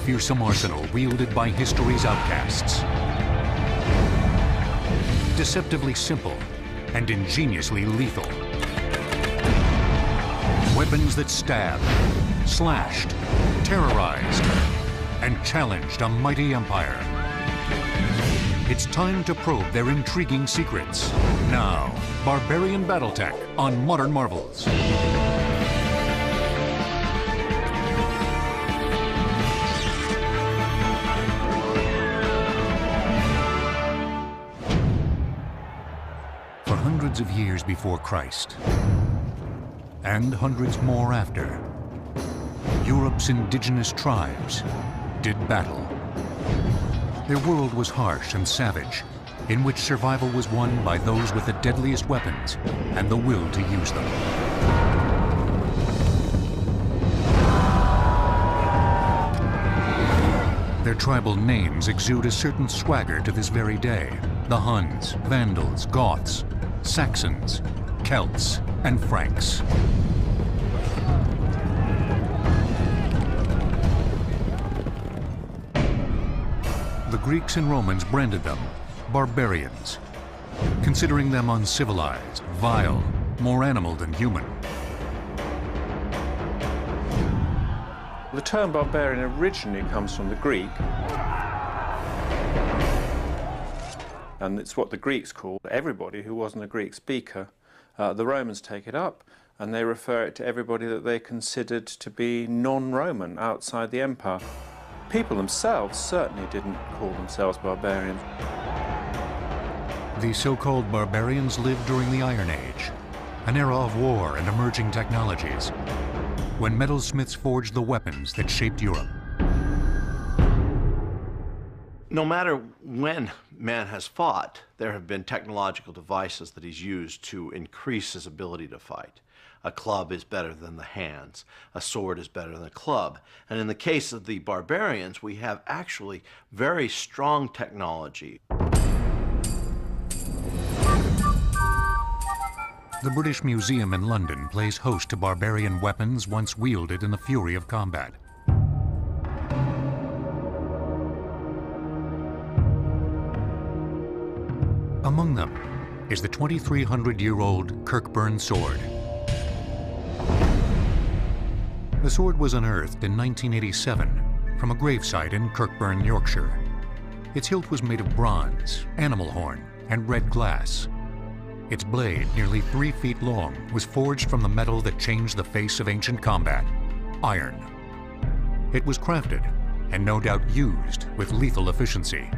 fearsome arsenal wielded by history's outcasts. Deceptively simple and ingeniously lethal. Weapons that stabbed, slashed, terrorized, and challenged a mighty empire. It's time to probe their intriguing secrets. Now, Barbarian Battletech on Modern Marvels. For hundreds of years before Christ, and hundreds more after, Europe's indigenous tribes did battle. Their world was harsh and savage, in which survival was won by those with the deadliest weapons and the will to use them. Their tribal names exude a certain swagger to this very day. The Huns, Vandals, Goths, Saxons, Celts, and Franks. The Greeks and Romans branded them barbarians, considering them uncivilized, vile, more animal than human. The term barbarian originally comes from the Greek, and it's what the Greeks called everybody who wasn't a Greek speaker. The Romans take it up, and they refer it to everybody that they considered to be non-Roman outside the empire. People themselves certainly didn't call themselves barbarians. The so-called barbarians lived during the Iron Age, an era of war and emerging technologies, when metalsmiths forged the weapons that shaped Europe. No matter when man has fought, there have been technological devices that he's used to increase his ability to fight. A club is better than the hands. A sword is better than a club. And in the case of the barbarians, we have actually very strong technology. The British Museum in London plays host to barbarian weapons once wielded in the fury of combat. Among them is the 2,300-year-old Kirkburn sword. The sword was unearthed in 1987 from a gravesite in Kirkburn, Yorkshire. Its hilt was made of bronze, animal horn, and red glass. Its blade, nearly 3 feet long, was forged from the metal that changed the face of ancient combat, iron. It was crafted, and no doubt used with lethal efficiency,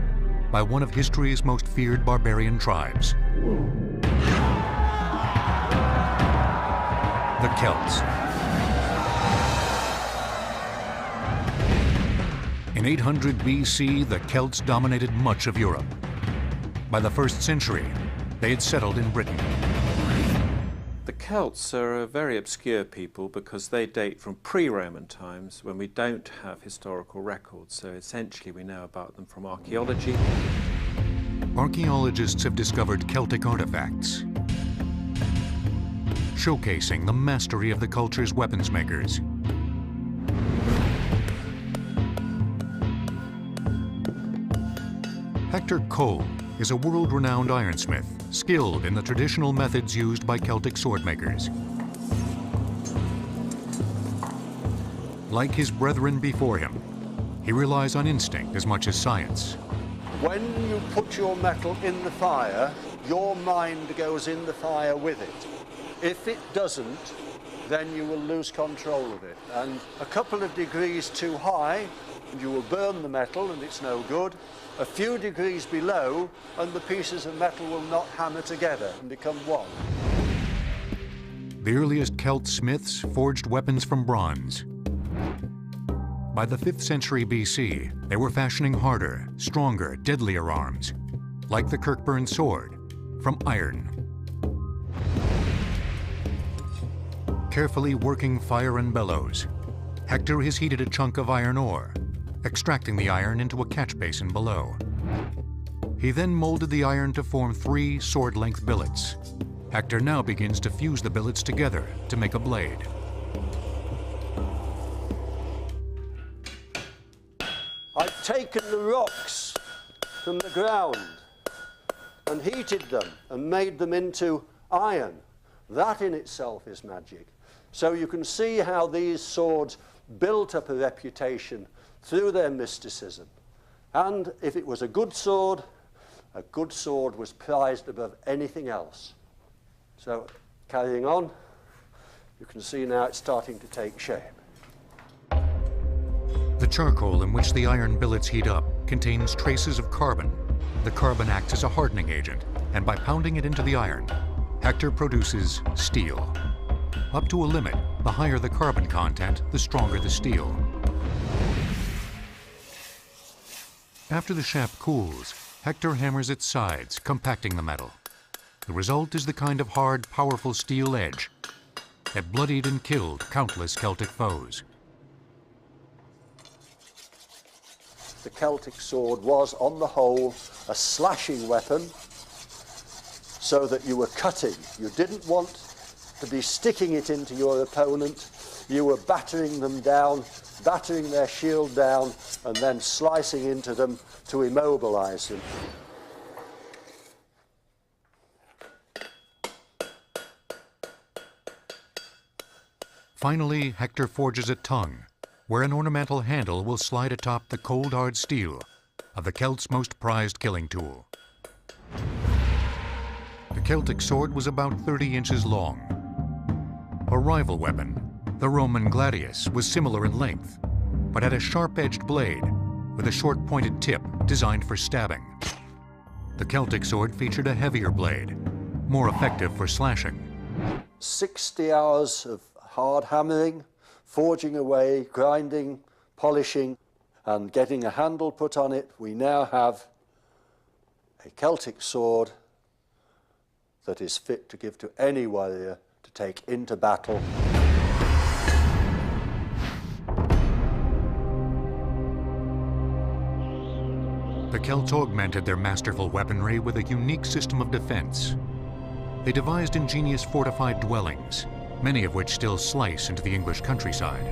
by one of history's most feared barbarian tribes, the Celts. In 800 BC, the Celts dominated much of Europe. By the 1st century, they had settled in Britain. The Celts are a very obscure people because they date from pre-Roman times when we don't have historical records, so essentially we know about them from archaeology. Archaeologists have discovered Celtic artifacts, showcasing the mastery of the culture's weapons makers. Hector Cole is a world-renowned ironsmith, skilled in the traditional methods used by Celtic swordmakers. Like his brethren before him, he relies on instinct as much as science. When you put your metal in the fire, your mind goes in the fire with it. If it doesn't, then you will lose control of it. And a couple of degrees too high, and you will burn the metal and it's no good. A few degrees below, and the pieces of metal will not hammer together and become one. The earliest Celt smiths forged weapons from bronze. By the 5th century BC, they were fashioning harder, stronger, deadlier arms, like the Kirkburn sword, from iron. Carefully working fire and bellows, Hector has heated a chunk of iron ore, extracting the iron into a catch basin below. He then molded the iron to form 3 sword-length billets. Hector now begins to fuse the billets together to make a blade. taken the rocks from the ground and heated them and made them into iron. That in itself is magic. So you can see how these swords built up a reputation through their mysticism. And if it was a good sword was prized above anything else. So carrying on, you can see now it's starting to take shape. The charcoal in which the iron billets heat up contains traces of carbon. The carbon acts as a hardening agent, and by pounding it into the iron, Hector produces steel. Up to a limit, the higher the carbon content, the stronger the steel. After the shaft cools, Hector hammers its sides, compacting the metal. The result is the kind of hard, powerful steel edge that bloodied and killed countless Celtic foes. The Celtic sword was, on the whole, a slashing weapon, so that you were cutting. You didn't want to be sticking it into your opponent. You were battering them down, battering their shield down, and then slicing into them to immobilize them. Finally, Hector forges a tongue, where an ornamental handle will slide atop the cold hard steel of the Celt's most prized killing tool. The Celtic sword was about 30 inches long. A rival weapon, the Roman gladius, was similar in length, but had a sharp-edged blade with a short pointed tip designed for stabbing. The Celtic sword featured a heavier blade, more effective for slashing. 60 hours of hard hammering, forging away, grinding, polishing, and getting a handle put on it. We now have a Celtic sword that is fit to give to any warrior to take into battle. The Celts augmented their masterful weaponry with a unique system of defense. They devised ingenious fortified dwellings, many of which still slice into the English countryside.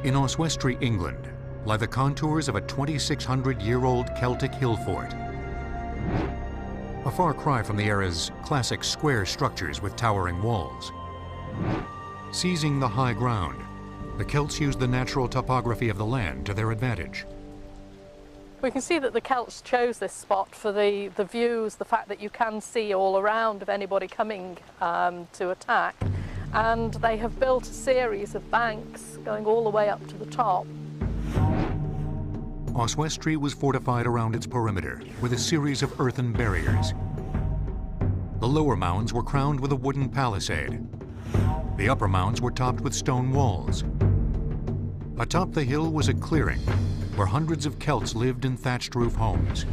In Oswestry, England, lie the contours of a 2,600-year-old Celtic hill fort. A far cry from the era's classic square structures with towering walls. Seizing the high ground, the Celts used the natural topography of the land to their advantage. We can see that the Celts chose this spot for the views, the fact that you can see all around of anybody coming to attack. And they have built a series of banks going all the way up to the top. Oswestry was fortified around its perimeter with a series of earthen barriers. The lower mounds were crowned with a wooden palisade. The upper mounds were topped with stone walls. Atop the hill was a clearing where hundreds of Celts lived in thatched roof homes.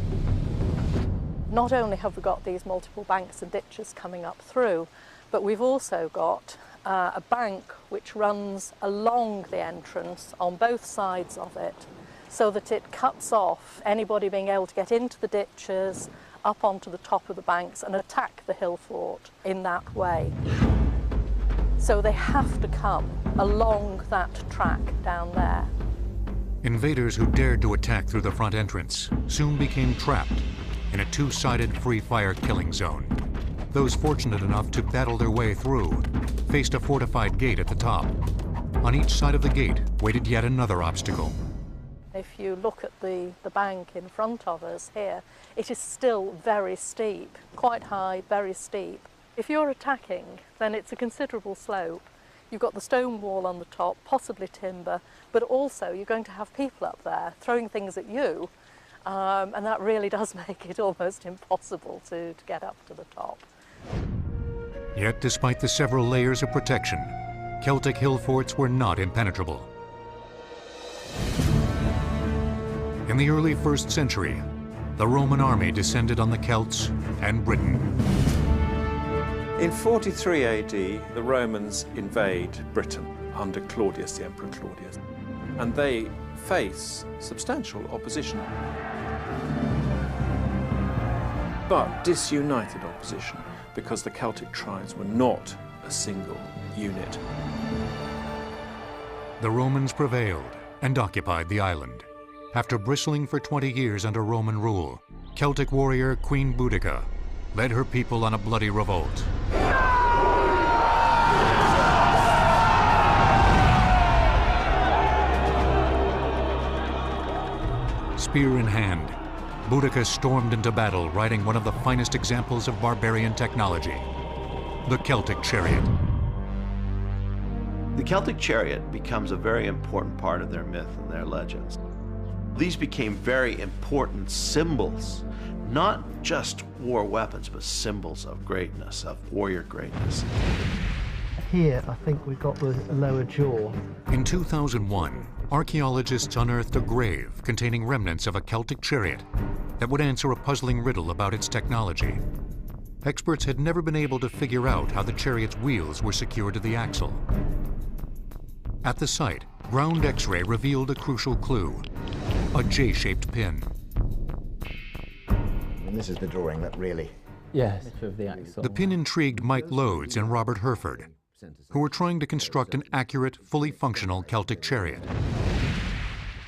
Not only have we got these multiple banks and ditches coming up through, but we've also got a bank which runs along the entrance on both sides of it, so that it cuts off anybody being able to get into the ditches, up onto the top of the banks and attack the hill fort in that way. So they have to come along that track down there. Invaders who dared to attack through the front entrance soon became trapped in a two-sided free-fire killing zone. Those fortunate enough to battle their way through faced a fortified gate at the top. On each side of the gate waited yet another obstacle. If you look at the bank in front of us here, it is still very steep, quite high, very steep. If you're attacking, then it's a considerable slope. You've got the stone wall on the top, possibly timber, but also you're going to have people up there throwing things at you, and that really does make it almost impossible to get up to the top. Yet, despite the several layers of protection, Celtic hill forts were not impenetrable. In the early 1st century, the Roman army descended on the Celts and Britain. In 43 AD, the Romans invade Britain under Claudius, the Emperor Claudius, and they face substantial opposition, but disunited opposition, because the Celtic tribes were not a single unit. The Romans prevailed, and occupied the island. After bristling for 20 years under Roman rule, Celtic warrior Queen Boudica led her people on a bloody revolt. Spear in hand, Boudica stormed into battle riding one of the finest examples of barbarian technology, the Celtic chariot. The Celtic chariot becomes a very important part of their myth and their legends. These became very important symbols, not just war weapons, but symbols of greatness, of warrior greatness. Here, I think we've got the lower jaw. In 2001, archaeologists unearthed a grave containing remnants of a Celtic chariot that would answer a puzzling riddle about its technology. Experts had never been able to figure out how the chariot's wheels were secured to the axle. At the site, ground X-ray revealed a crucial clue, a J-shaped pin. And this is the drawing that really... Yes, of the axle. The pin intrigued Mike Loades and Robert Herford, who were trying to construct an accurate, fully functional Celtic chariot.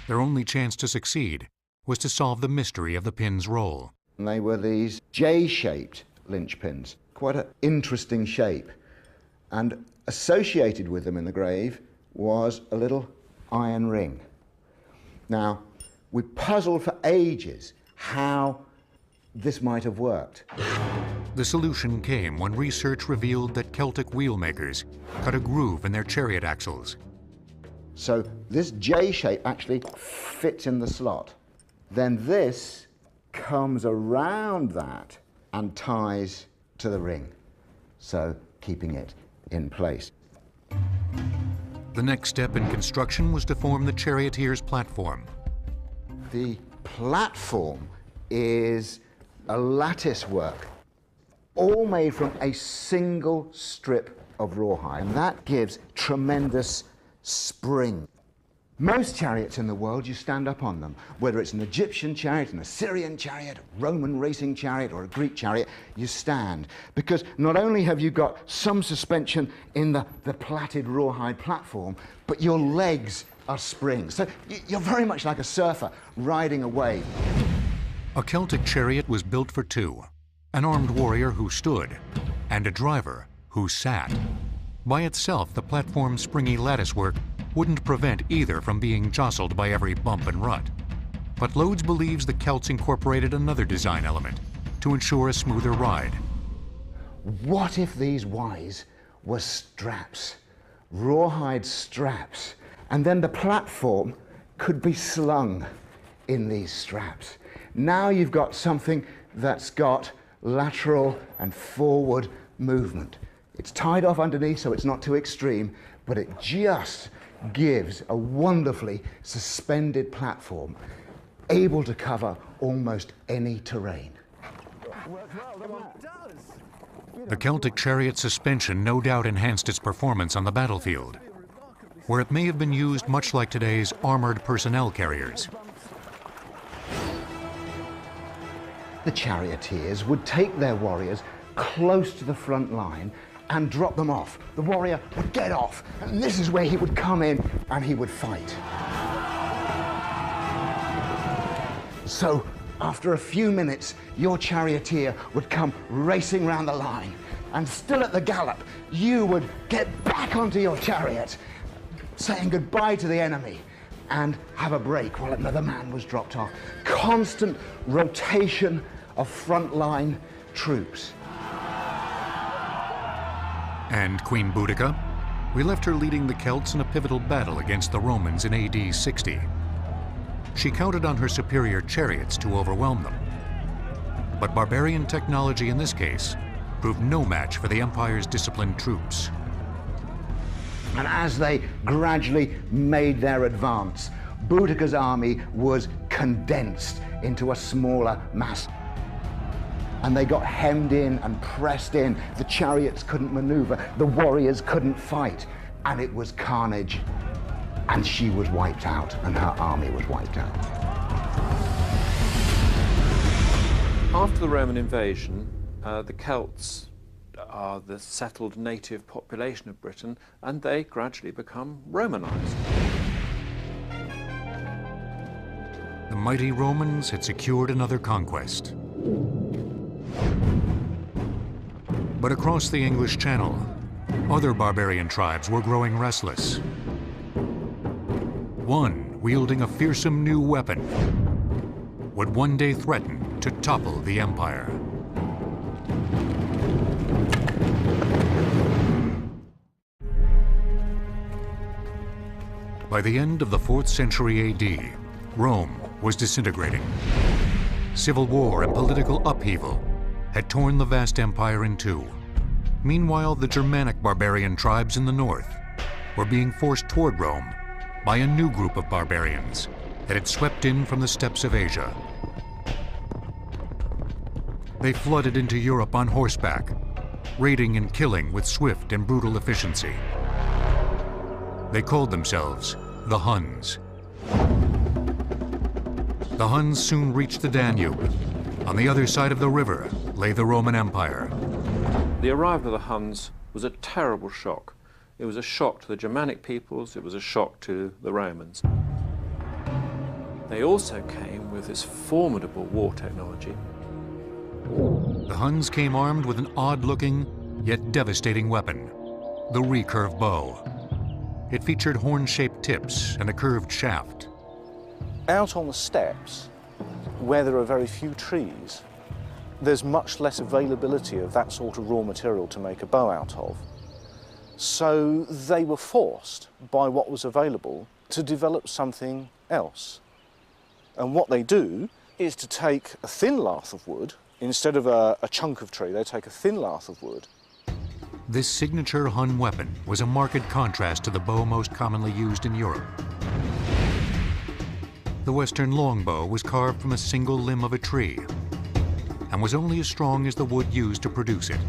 Their only chance to succeed was to solve the mystery of the pin's role. And they were these J-shaped linchpins, quite an interesting shape. And associated with them in the grave was a little iron ring. Now, we puzzled for ages how this might have worked. The solution came when research revealed that Celtic wheel makers cut a groove in their chariot axles. So this J shape actually fits in the slot. Then this comes around that and ties to the ring, so keeping it in place. The next step in construction was to form the charioteer's platform. The platform is a lattice work, all made from a single strip of rawhide, and that gives tremendous spring. Most chariots in the world, you stand up on them. Whether it's an Egyptian chariot, an Assyrian chariot, a Roman racing chariot, or a Greek chariot, you stand. Because not only have you got some suspension in the plaited rawhide platform, but your legs are springs. So you're very much like a surfer riding a wave. A Celtic chariot was built for two, an armed warrior who stood and a driver who sat. By itself, the platform's springy latticework wouldn't prevent either from being jostled by every bump and rut. But Loades believes the Celts incorporated another design element to ensure a smoother ride. What if these Ys were straps, rawhide straps, and then the platform could be slung in these straps? Now you've got something that's got lateral and forward movement. It's tied off underneath so it's not too extreme, but it just gives a wonderfully suspended platform, able to cover almost any terrain. The Celtic chariot suspension no doubt enhanced its performance on the battlefield, where it may have been used much like today's armored personnel carriers. The charioteers would take their warriors close to the front line and drop them off. The warrior would get off, and this is where he would come in and he would fight. So, after a few minutes, your charioteer would come racing round the line, and still at the gallop, you would get back onto your chariot, saying goodbye to the enemy, and have a break while another man was dropped off. Constant rotation of frontline troops. And Queen Boudica? We left her leading the Celts in a pivotal battle against the Romans in AD 60. She counted on her superior chariots to overwhelm them. But barbarian technology in this case proved no match for the Empire's disciplined troops. And as they gradually made their advance, Boudica's army was condensed into a smaller mass. And they got hemmed in and pressed in. The chariots couldn't maneuver, the warriors couldn't fight, and it was carnage. And she was wiped out, and her army was wiped out. After the Roman invasion, the Celts are the settled native population of Britain, and they gradually become Romanized. the mighty Romans had secured another conquest. But across the English Channel, other barbarian tribes were growing restless. One, wielding a fearsome new weapon, would one day threaten to topple the empire. By the end of the 4th century AD, Rome was disintegrating. Civil war and political upheaval had torn the vast empire in two. Meanwhile, the Germanic barbarian tribes in the north were being forced toward Rome by a new group of barbarians that had swept in from the steppes of Asia. They flooded into Europe on horseback, raiding and killing with swift and brutal efficiency. They called themselves the Huns. The Huns soon reached the Danube. On the other side of the river lay the Roman Empire. The arrival of the Huns was a terrible shock. It was a shock to the Germanic peoples, it was a shock to the Romans. They also came with this formidable war technology. The Huns came armed with an odd-looking, yet devastating weapon, the recurve bow. It featured horn-shaped tips and a curved shaft. Out on the steppes, where there are very few trees, there's much less availability of that sort of raw material to make a bow out of. So they were forced, by what was available, to develop something else. And what they do is to take a thin lath of wood, instead of a chunk of tree, they take a thin lath of wood. This signature Hun weapon was a marked contrast to the bow most commonly used in Europe. The Western longbow was carved from a single limb of a tree and was only as strong as the wood used to produce it.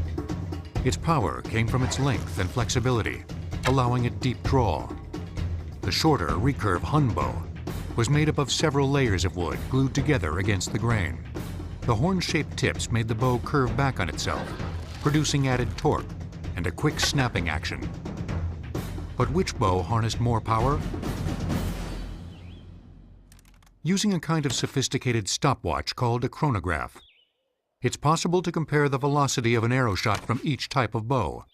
Its power came from its length and flexibility, allowing a deep draw. The shorter recurve Hun bow was made up of several layers of wood glued together against the grain. The horn-shaped tips made the bow curve back on itself, producing added torque and a quick snapping action. But which bow harnessed more power? Using a kind of sophisticated stopwatch called a chronograph, it's possible to compare the velocity of an arrow shot from each type of bow.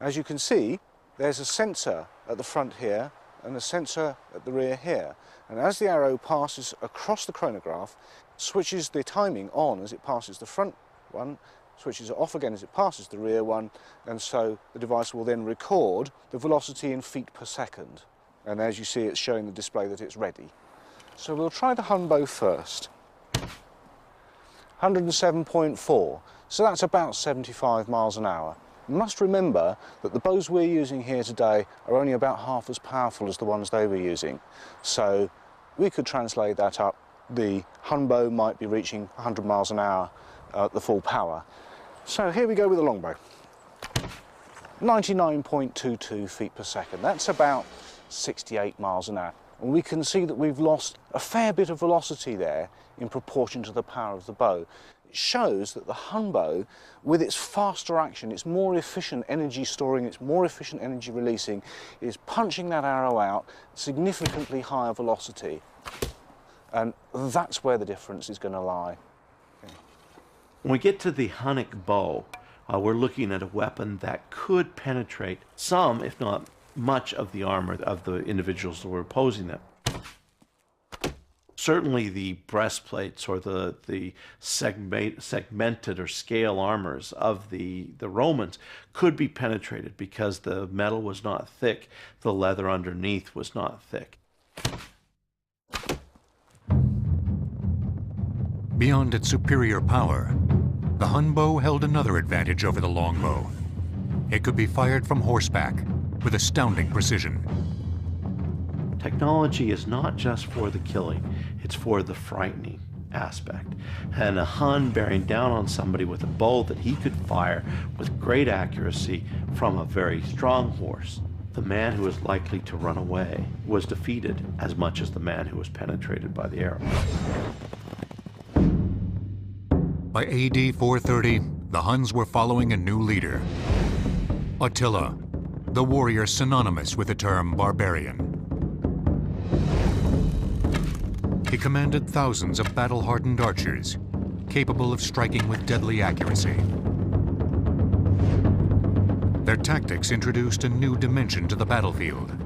As you can see, there's a sensor at the front here and a sensor at the rear here. And as the arrow passes across the chronograph, switches the timing on as it passes the front one, switches it off again as it passes the rear one, and so the device will then record the velocity in feet per second. And as you see, it's showing the display that it's ready. So we'll try the Hun bow first. 107.4, so that's about 75 miles an hour. You must remember that the bows we're using here today are only about half as powerful as the ones they were using. So we could translate that up. The Hun bow might be reaching 100 miles an hour at the full power. So here we go with the longbow. 99.22 feet per second. That's about 68 miles an hour. And we can see that we've lost a fair bit of velocity there in proportion to the power of the bow. It shows that the Hun bow, with its faster action, its more efficient energy storing, its more efficient energy releasing, is punching that arrow out significantly higher velocity. And that's where the difference is going to lie. When we get to the Hunnic bow, we're looking at a weapon that could penetrate some, if not much, of the armor of the individuals that were opposing them. Certainly the breastplates or the segmented or scale armors of the Romans could be penetrated because the metal was not thick, the leather underneath was not thick. Beyond its superior power, the Hun bow held another advantage over the longbow. It could be fired from horseback with astounding precision. Technology is not just for the killing, it's for the frightening aspect. And a Hun bearing down on somebody with a bow that he could fire with great accuracy from a very strong horse, the man who was likely to run away was defeated as much as the man who was penetrated by the arrow. By AD 430, the Huns were following a new leader, Attila, the warrior synonymous with the term barbarian. he commanded thousands of battle-hardened archers, capable of striking with deadly accuracy. Their tactics introduced a new dimension to the battlefield.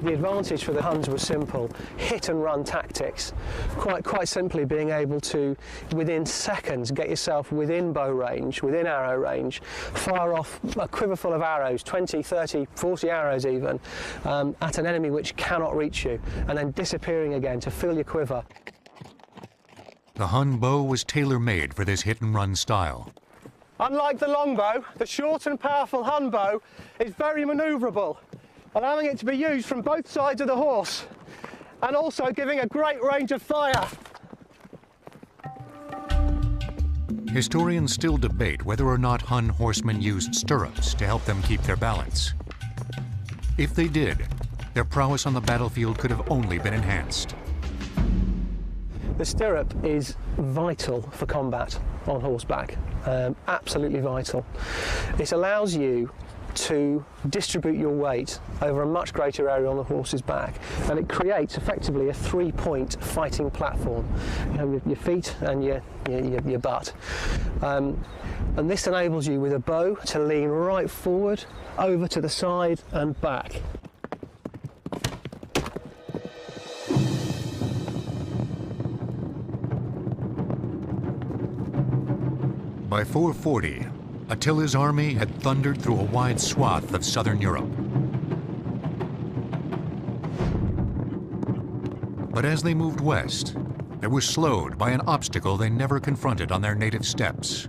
The advantage for the Huns was simple: hit and run tactics. Quite simply being able to, within seconds, get yourself within bow range, within arrow range, fire off a quiver full of arrows, 20, 30, 40 arrows even, at an enemy which cannot reach you, and then disappearing again to fill your quiver. The Hun bow was tailor-made for this hit-and-run style. Unlike the longbow, the short and powerful Hun bow is very manoeuvrable, allowing it to be used from both sides of the horse, and also giving a great range of fire. Historians still debate whether or not Hun horsemen used stirrups to help them keep their balance. If they did, their prowess on the battlefield could have only been enhanced. The stirrup is vital for combat on horseback, absolutely vital. It allows you to distribute your weight over a much greater area on the horse's back, and it creates effectively a three-point fighting platform. You know, your feet and your butt. And this enables you with a bow to lean right forward, over to the side and back. By 440, Attila's army had thundered through a wide swath of southern Europe. But as they moved west, they were slowed by an obstacle they never confronted on their native steppes.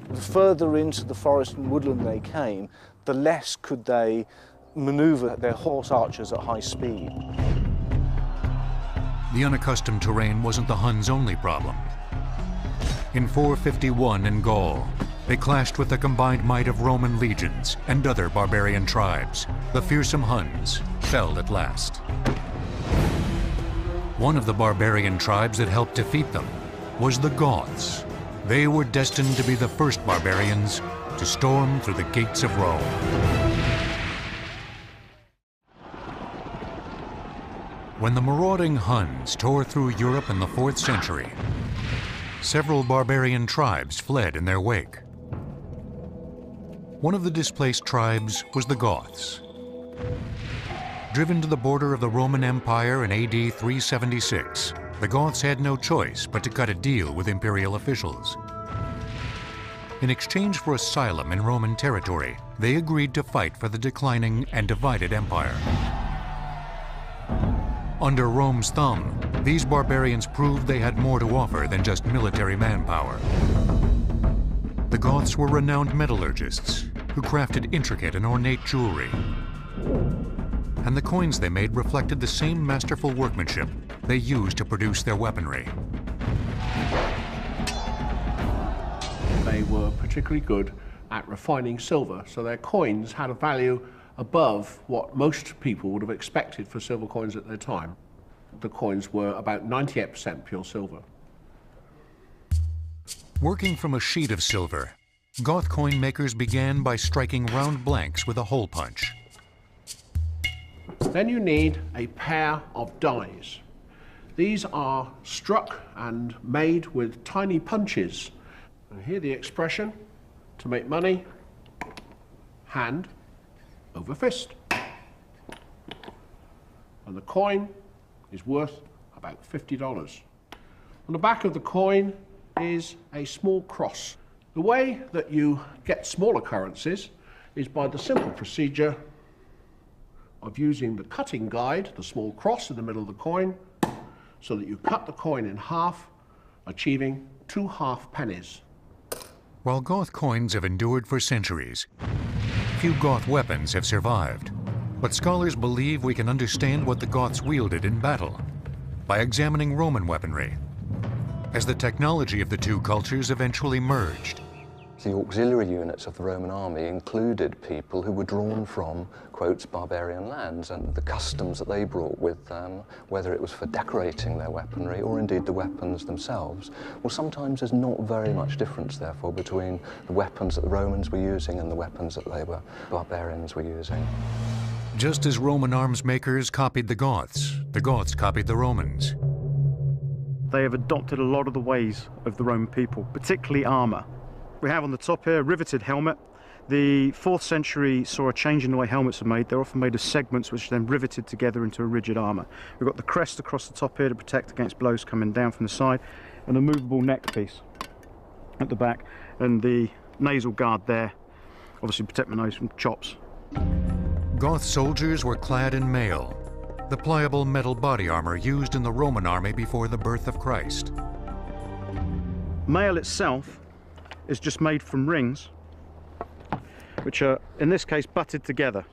The further into the forest and woodland they came, the less could they manoeuvre their horse archers at high speed. The unaccustomed terrain wasn't the Huns' only problem. In 451 in Gaul, they clashed with the combined might of Roman legions and other barbarian tribes. The fearsome Huns fell at last. One of the barbarian tribes that helped defeat them was the Goths. They were destined to be the first barbarians to storm through the gates of Rome. When the marauding Huns tore through Europe in the 4th century, several barbarian tribes fled in their wake. One of the displaced tribes was the Goths. Driven to the border of the Roman Empire in AD 376, the Goths had no choice but to cut a deal with imperial officials. In exchange for asylum in Roman territory, they agreed to fight for the declining and divided empire. Under Rome's thumb, these barbarians proved they had more to offer than just military manpower. The Goths were renowned metallurgists who crafted intricate and ornate jewelry. And the coins they made reflected the same masterful workmanship they used to produce their weaponry. They were particularly good at refining silver, so their coins had a value above what most people would have expected for silver coins at their time. The coins were about 98% pure silver. Working from a sheet of silver, Goth coin makers began by striking round blanks with a hole punch. Then you need a pair of dies. These are struck and made with tiny punches. And here the expression, to make money, hand over fist. And the coin is worth about $50. On the back of the coin is a small cross. The way that you get smaller currencies is by the simple procedure of using the cutting guide, the small cross in the middle of the coin, so that you cut the coin in half, achieving 2 half pennies. While Goth coins have endured for centuries, few Goth weapons have survived. But scholars believe we can understand what the Goths wielded in battle by examining Roman weaponry, as the technology of the two cultures eventually merged. The auxiliary units of the Roman army included people who were drawn from, quotes, barbarian lands, and the customs that they brought with them, whether it was for decorating their weaponry or indeed the weapons themselves. Well, sometimes there's not very much difference, therefore, between the weapons that the Romans were using and the weapons that barbarians were using. Just as Roman arms makers copied the Goths, The Goths copied the Romans. They have adopted a lot of the ways of the Roman people, particularly armour. We have on the top here a riveted helmet. The 4th century saw a change in the way helmets are made. They're often made of segments which are then riveted together into a rigid armour. We've got the crest across the top here to protect against blows coming down from the side, and a movable neck piece at the back, and the nasal guard there, obviously protect my nose from chops. Goth soldiers were clad in mail, the pliable metal body armor used in the Roman army before the birth of Christ. Mail itself is just made from rings, which are, in this case, butted together,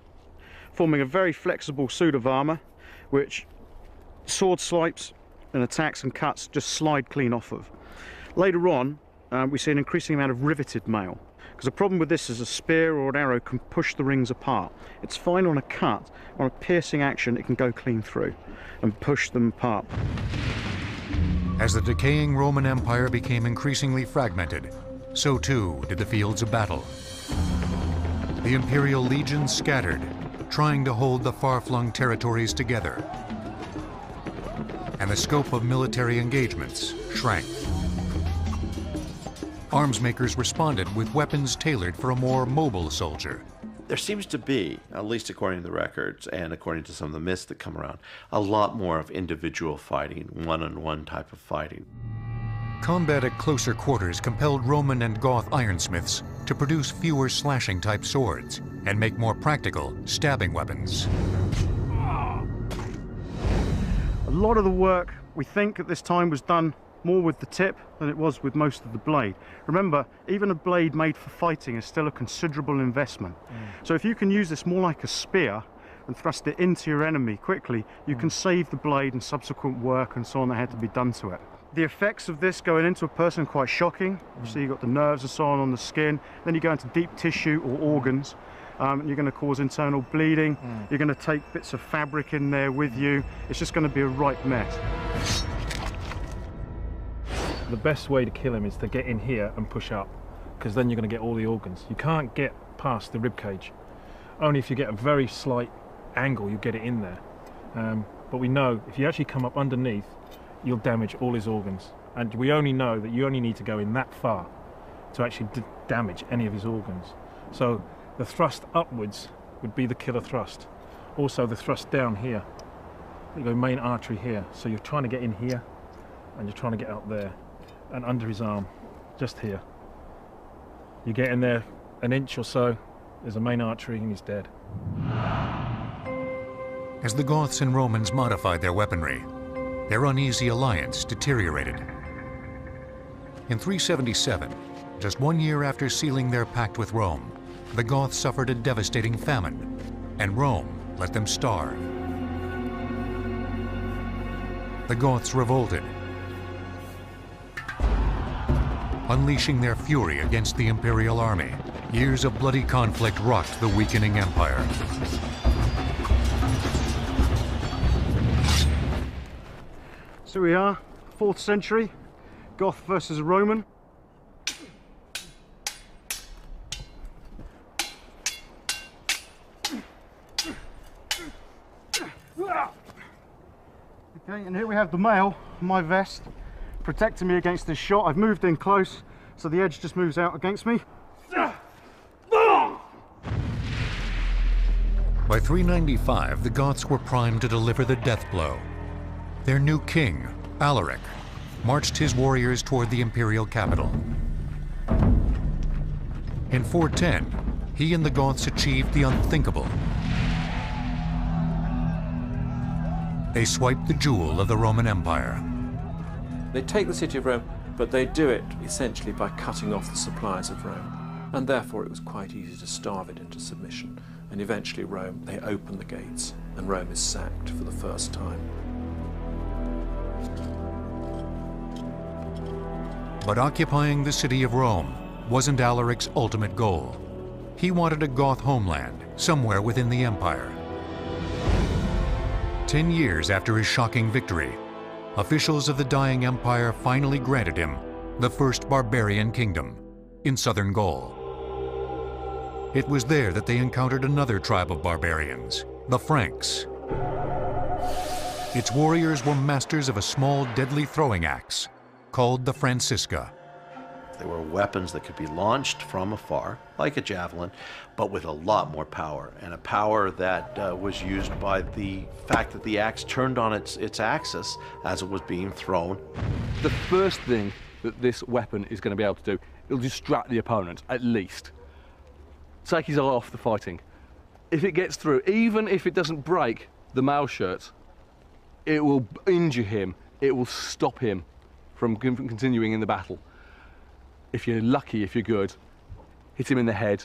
forming a very flexible suit of armor, which sword swipes and attacks and cuts just slide clean off of. Later on, we see an increasing amount of riveted mail, because the problem with this is a spear or an arrow can push the rings apart. It's fine on a cut. On a piercing action, it can go clean through and push them apart. As the decaying Roman Empire became increasingly fragmented, so too did the fields of battle. The imperial legions scattered, trying to hold the far-flung territories together. And the scope of military engagements shrank. Arms makers responded with weapons tailored for a more mobile soldier. There seems to be, at least according to the records and according to some of the myths that come around, a lot more of individual fighting, one-on-one type of fighting. Combat at closer quarters compelled Roman and Goth ironsmiths to produce fewer slashing-type swords and make more practical stabbing weapons. A lot of the work, we think, at this time was done more with the tip than it was with most of the blade. Remember, even a blade made for fighting is still a considerable investment. So if you can use this more like a spear and thrust it into your enemy quickly, you can save the blade and subsequent work and so on that had to be done to it. The effects of this going into a person are quite shocking. So you've got the nerves and so on the skin, then you go into deep tissue or organs. You're going to cause internal bleeding. You're going to take bits of fabric in there with you. It's just going to be a right mess. The best way to kill him is to get in here and push up, because then you're going to get all the organs. You can't get past the rib cage. Only if you get a very slight angle, you get it in there. But we know if you actually come up underneath, you'll damage all his organs. And we only know that you only need to go in that far to actually damage any of his organs. So the thrust upwards would be the killer thrust. Also the thrust down here. You go main artery here. So you're trying to get in here and you're trying to get out there. And under his arm, just here. You get in there an inch or so, there's a main artery and he's dead. As the Goths and Romans modified their weaponry, their uneasy alliance deteriorated. In 377, just 1 year after sealing their pact with Rome, the Goths suffered a devastating famine, and Rome let them starve. The Goths revolted, unleashing their fury against the imperial army. Years of bloody conflict rocked the weakening empire. So we are, 4th century, Goth versus Roman. Okay, and here we have the mail, my vest, protecting me against this shot. I've moved in close, so the edge just moves out against me. By 395, the Goths were primed to deliver the death blow. Their new king, Alaric, marched his warriors toward the imperial capital. In 410, he and the Goths achieved the unthinkable. They swiped the jewel of the Roman Empire. They take the city of Rome, but they do it essentially by cutting off the supplies of Rome. And therefore it was quite easy to starve it into submission. And eventually Rome, they open the gates, and Rome is sacked for the first time. But occupying the city of Rome wasn't Alaric's ultimate goal. He wanted a Goth homeland, somewhere within the empire. 10 years after his shocking victory, officials of the dying empire finally granted him the first barbarian kingdom in southern Gaul. It was there that they encountered another tribe of barbarians, the Franks. Its warriors were masters of a small, deadly throwing axe called the Francisca. They were weapons that could be launched from afar, like a javelin, but with a lot more power, and a power that was used by the fact that the axe turned on its axis as it was being thrown. The first thing that this weapon is going to be able to do, it'll distract the opponent, at least. Take his eye off the fighting. If it gets through, even if it doesn't break the mail shirt, it will injure him, it will stop him from continuing in the battle. If you're lucky, if you're good, hit him in the head,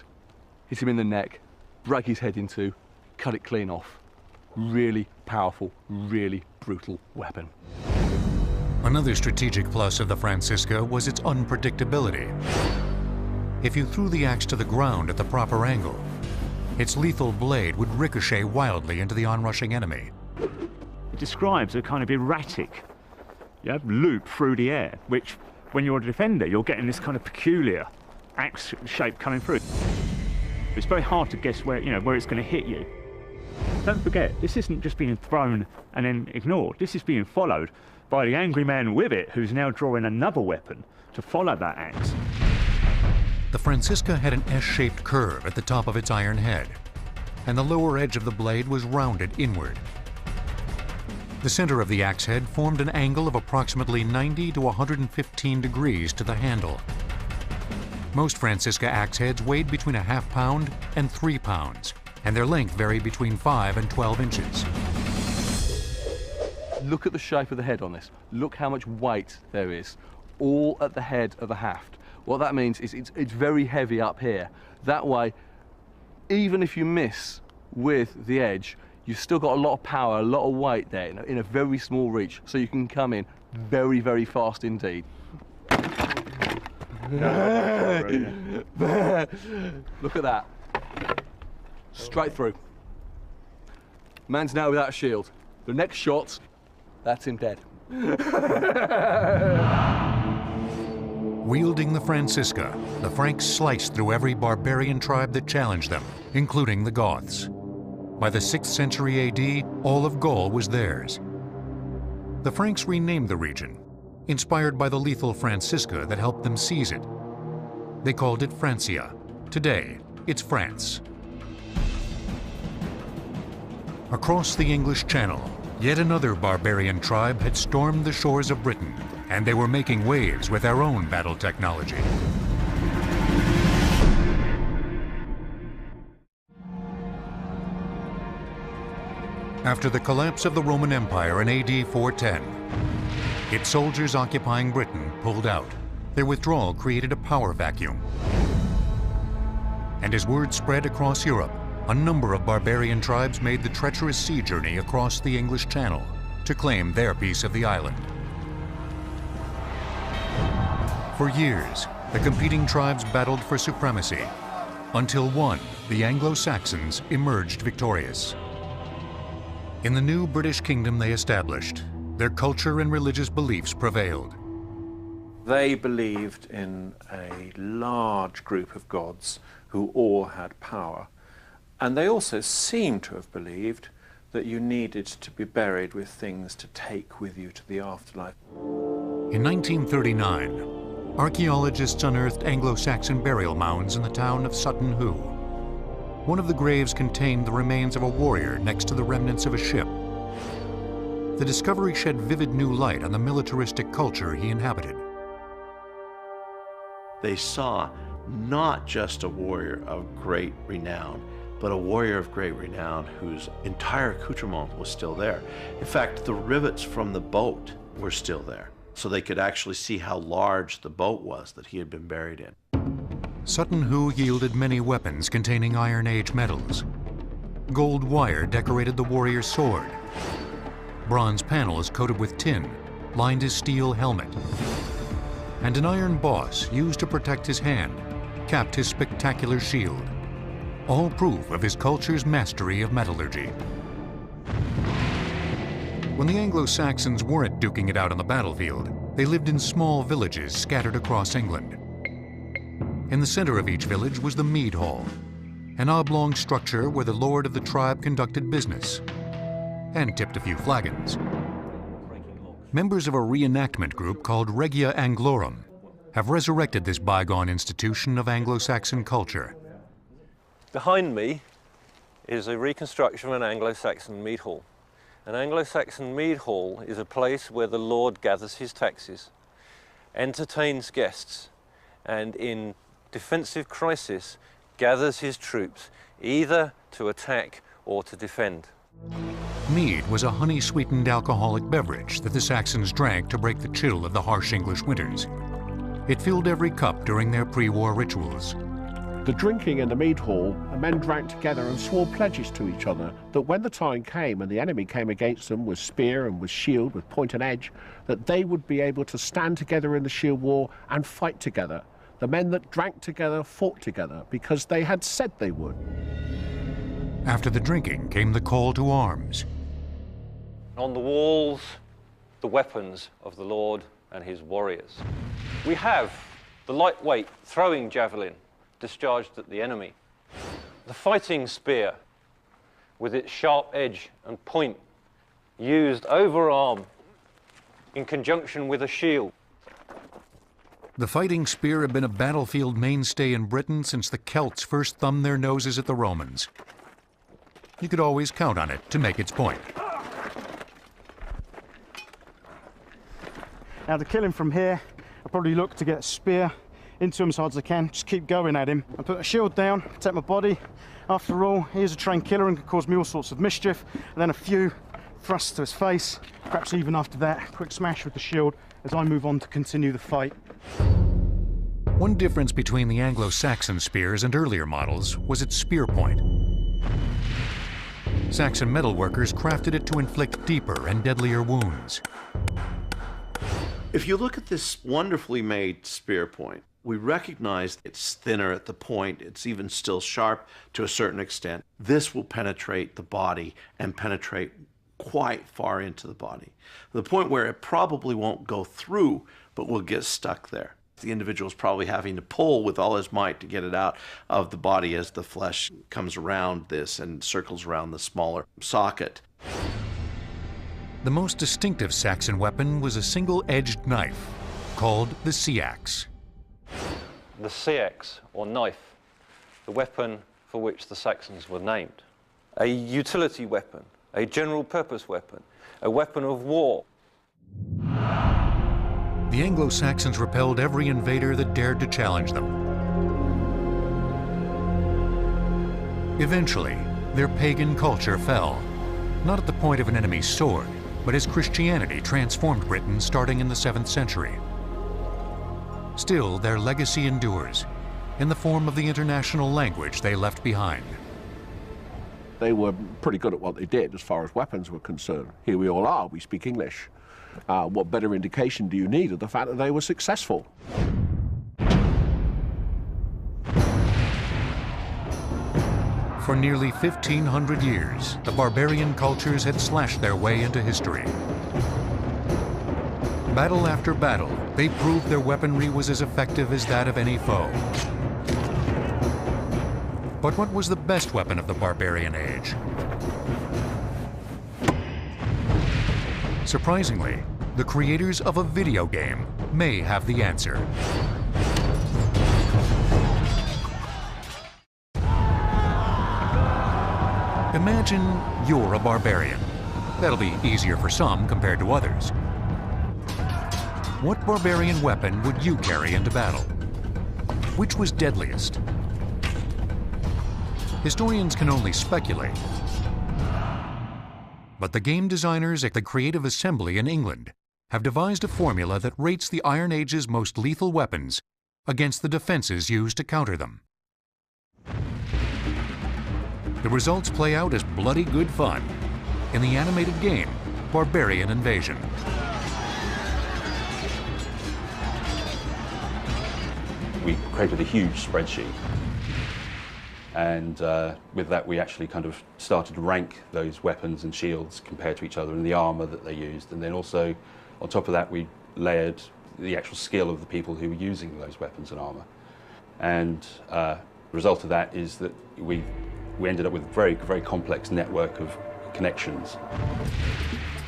hit him in the neck, break his head in two, cut it clean off. Really powerful, really brutal weapon. Another strategic plus of the Francisca was its unpredictability. If you threw the axe to the ground at the proper angle, its lethal blade would ricochet wildly into the onrushing enemy. It describes a kind of erratic loop through the air, which when you're a defender, you're getting this kind of peculiar axe shape coming through. It's very hard to guess where it's going to hit you. Don't forget, this isn't just being thrown and then ignored. This is being followed by the angry man with it, who's now drawing another weapon to follow that axe. The Francisca had an S-shaped curve at the top of its iron head, and the lower edge of the blade was rounded inward. The center of the axe head formed an angle of approximately 90 to 115 degrees to the handle. Most Francisca axe heads weighed between a ½ pound and 3 pounds, and their length varied between 5 and 12 inches. Look at the shape of the head on this. Look how much weight there is, all at the head of the haft. What that means is it's very heavy up here. That way, even if you miss with the edge, you've still got a lot of power, a lot of weight there in a very small reach, so you can come in very, very fast indeed. Look at that. Straight through. Man's now without a shield. The next shot, that's him dead. Wielding the Francisca, the Franks sliced through every barbarian tribe that challenged them, including the Goths. By the 6th century AD, all of Gaul was theirs. The Franks renamed the region, inspired by the lethal Francisca that helped them seize it. They called it Francia. Today, it's France. Across the English Channel, yet another barbarian tribe had stormed the shores of Britain, and they were making waves with their own battle technology. After the collapse of the Roman Empire in AD 410, its soldiers occupying Britain pulled out. Their withdrawal created a power vacuum. And as word spread across Europe, a number of barbarian tribes made the treacherous sea journey across the English Channel to claim their piece of the island. For years, the competing tribes battled for supremacy, until one, the Anglo-Saxons, emerged victorious. In the new British kingdom they established, their culture and religious beliefs prevailed. They believed in a large group of gods who all had power. And they also seem to have believed that you needed to be buried with things to take with you to the afterlife. In 1939, archaeologists unearthed Anglo-Saxon burial mounds in the town of Sutton Hoo. One of the graves contained the remains of a warrior next to the remnants of a ship. The discovery shed vivid new light on the militaristic culture he inhabited. They saw not just a warrior of great renown, but a warrior of great renown whose entire accoutrement was still there. In fact, the rivets from the boat were still there, so they could actually see how large the boat was that he had been buried in. Sutton Hoo yielded many weapons containing Iron Age metals. Gold wire decorated the warrior's sword. Bronze panels coated with tin lined his steel helmet. And an iron boss used to protect his hand capped his spectacular shield. All proof of his culture's mastery of metallurgy. When the Anglo-Saxons weren't duking it out on the battlefield, they lived in small villages scattered across England. In the center of each village was the mead hall, an oblong structure where the lord of the tribe conducted business and tipped a few flagons. Members of a reenactment group called Regia Anglorum have resurrected this bygone institution of Anglo-Saxon culture. Behind me is a reconstruction of an Anglo-Saxon mead hall. An Anglo-Saxon mead hall is a place where the Lord gathers his taxes, entertains guests, and in defensive crisis gathers his troops either to attack or to defend. Mead was a honey-sweetened alcoholic beverage that the Saxons drank to break the chill of the harsh English winters. It filled every cup during their pre-war rituals. The drinking in the mead hall, the men drank together and swore pledges to each other that when the time came and the enemy came against them with spear and with shield, with point and edge, that they would be able to stand together in the shield war and fight together. The men that drank together fought together because they had said they would. After the drinking came the call to arms. On the walls, the weapons of the Lord and his warriors. We have the lightweight throwing javelin discharged at the enemy, the fighting spear with its sharp edge and point used over arm in conjunction with a shield. The fighting spear had been a battlefield mainstay in Britain since the Celts first thumbed their noses at the Romans. You could always count on it to make its point. Now to kill him from here, I'll probably look to get a spear into him as hard as I can, just keep going at him. I put a shield down, protect my body. After all, he is a trained killer and can cause me all sorts of mischief. And then a few thrusts to his face, perhaps even after that, quick smash with the shield as I move on to continue the fight. One difference between the Anglo-Saxon spears and earlier models was its spear point. Saxon metalworkers crafted it to inflict deeper and deadlier wounds. If you look at this wonderfully made spear point, we recognize it's thinner at the point, it's even still sharp to a certain extent. This will penetrate the body and penetrate quite far into the body. The point where it probably won't go through, but will get stuck there. The individual is probably having to pull with all his might to get it out of the body as the flesh comes around this and circles around the smaller socket. The most distinctive Saxon weapon was a single-edged knife called the seax. The seax, or knife, the weapon for which the Saxons were named. A utility weapon, a general-purpose weapon, a weapon of war. The Anglo-Saxons repelled every invader that dared to challenge them. Eventually, their pagan culture fell, not at the point of an enemy's sword, but as Christianity transformed Britain starting in the 7th century. Still, their legacy endures in the form of the international language they left behind. They were pretty good at what they did as far as weapons were concerned. Here we all are, we speak English. What better indication do you need of the fact that they were successful? For nearly 1,500 years, the barbarian cultures had slashed their way into history. Battle after battle, they proved their weaponry was as effective as that of any foe. But what was the best weapon of the barbarian age? Surprisingly, the creators of a video game may have the answer. Imagine you're a barbarian. That'll be easier for some compared to others. What barbarian weapon would you carry into battle? Which was deadliest? Historians can only speculate. But the game designers at the Creative Assembly in England have devised a formula that rates the Iron Age's most lethal weapons against the defenses used to counter them. The results play out as bloody good fun in the animated game, Barbarian Invasion. We created a huge spreadsheet, and with that we actually kind of started to rank those weapons and shields compared to each other and the armour that they used, and then also on top of that we layered the actual skill of the people who were using those weapons and armour. And the result of that is that we ended up with a very, very complex network of connections.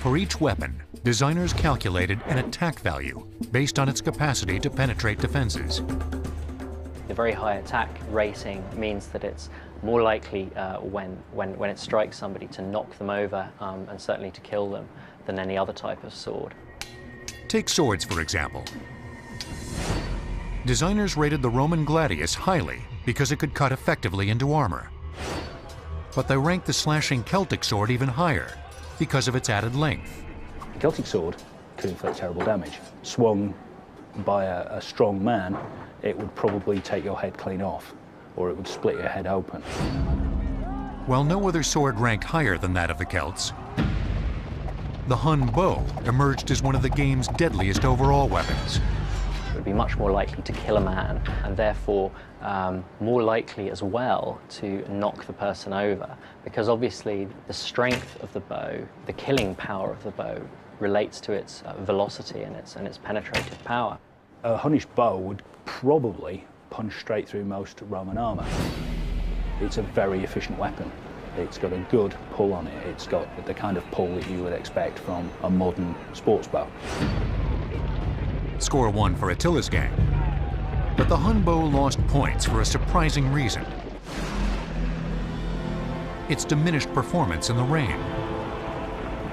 For each weapon, designers calculated an attack value based on its capacity to penetrate defenses. The very high attack rating means that it's more likely when it strikes somebody to knock them over and certainly to kill them than any other type of sword. Take swords, for example. Designers rated the Roman gladius highly because it could cut effectively into armor. But they ranked the slashing Celtic sword even higher because of its added length. The Celtic sword could inflict terrible damage. Swung by a strong man, it would probably take your head clean off, or it would split your head open. While no other sword ranked higher than that of the Celts, the Hun bow emerged as one of the game's deadliest overall weapons. It would be much more likely to kill a man, and therefore more likely as well to knock the person over, because obviously the strength of the bow, the killing power of the bow, relates to its velocity and its penetrative power. A Hunnish bow would probably punch straight through most Roman armour. It's a very efficient weapon. It's got a good pull on it. It's got the kind of pull that you would expect from a modern sports bow. Score 1 for Attila's gang. But the Hun bow lost points for a surprising reason. Its diminished performance in the rain.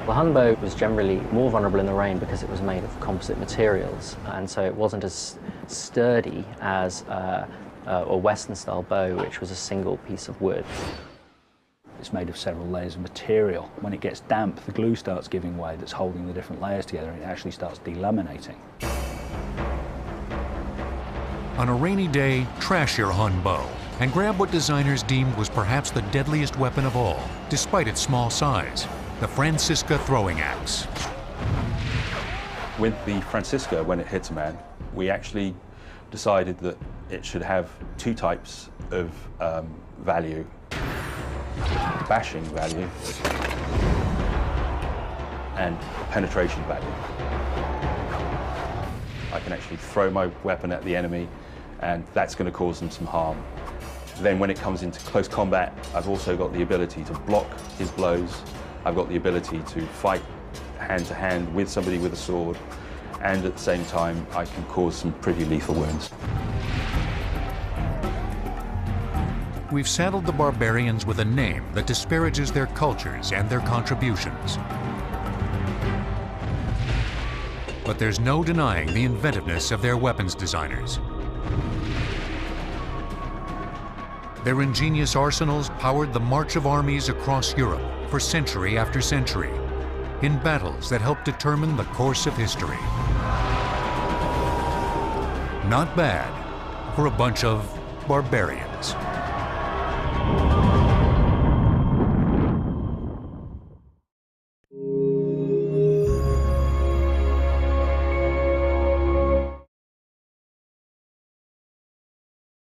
The Hun bow was generally more vulnerable in the rain because it was made of composite materials, and so it wasn't as sturdy as a Western-style bow, which was a single piece of wood. It's made of several layers of material. When it gets damp, the glue starts giving way that's holding the different layers together, and it actually starts delaminating. On a rainy day, trash your Hun bow and grab what designers deemed was perhaps the deadliest weapon of all, despite its small size, the Francisca throwing axe. With the Francisca, when it hits a man, we actually decided that it should have two types of value. Bashing value and penetration value. I can actually throw my weapon at the enemy and that's going to cause them some harm. Then when it comes into close combat, I've also got the ability to block his blows. I've got the ability to fight hand to hand with somebody with a sword, and at the same time I can cause some pretty lethal wounds. We've saddled the barbarians with a name that disparages their cultures and their contributions. But there's no denying the inventiveness of their weapons designers. Their ingenious arsenals powered the march of armies across Europe for century after century, in battles that helped determine the course of history. Not bad for a bunch of barbarians.